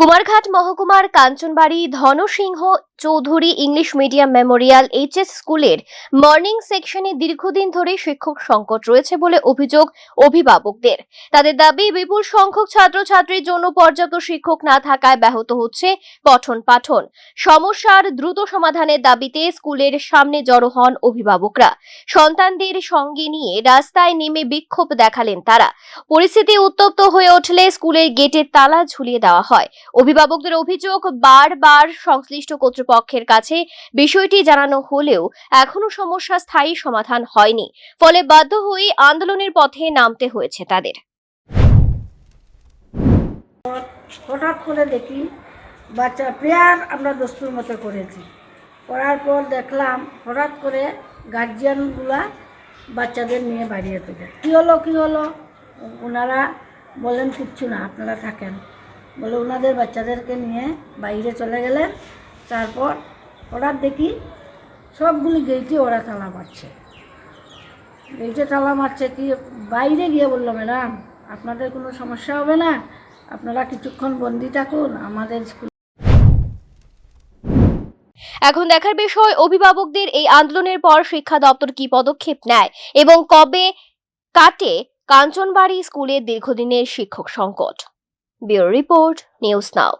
কুমারঘাট মহকুমার Kanchanbari Dhansingh Chowdhury English medium memorial HS স্কুলের morning সেকশনে দীর্ঘদিন ধরে শিক্ষক সংকট রয়েছে বলে অভিযোগ অভিভাবকদের। তাদের দাবি, বিপুল সংখ্যক ছাত্রছাত্রীর জন্য পর্যাপ্ত শিক্ষক না থাকায় ব্যাহত হচ্ছে পঠন পাঠন। সমস্যার দ্রুত সমাধানের দাবিতে স্কুলের সামনে জড়ো হন অভিভাবকরা। সন্তানদের সঙ্গে নিয়ে রাস্তায় নেমে বিক্ষোভ দেখালেন তারা। পরিস্থিতি উত্তপ্ত হয়ে উঠলে স্কুলের গেটের তালা ঝুলিয়ে দেওয়া হয়। অভিভাবকদের অভিযোগ, বারবার সংশ্লিষ্ট কর্তৃপক্ষের কাছে বিষয়টি জানানো হলেও এখনো সমস্যা স্থায়ী সমাধান হয়নি। ফলে বাধ্য হয়ে আন্দোলনের পথে নামতে হয়েছে তাদের। হঠাৎ করে দেখি বাচ্চা প্রেয়ার আমরা দস্তুর মতো করেছি, করার পর দেখলাম হঠাৎ করে গার্জিয়ানগুলা বাচ্চাদের নিয়ে বাড়িয়ে তোলে। কী হলো ওনারা বলেন কিচ্ছু না, আপনারা থাকেন বলে ওনাদের বাচ্চাদেরকে নিয়ে বাইরে চলে গেলেন। তারপর হঠাৎ দেখি সবগুলি গেইটে ওরা তালা মারছে। কি বাইরে গিয়ে বললো, ম্যাডাম আপনাদের কোনো সমস্যা হবে না, আপনারা কিছুক্ষণ বন্দি থাকুন আমাদের স্কুল। এখন দেখার বিষয় অভিভাবকদের এই আন্দোলনের পর শিক্ষা দপ্তর কি পদক্ষেপ নেয় এবং কবে কাটে কাঞ্চনবাড়ি স্কুলের দীর্ঘদিনের শিক্ষক সংকট। Bureau report, news now.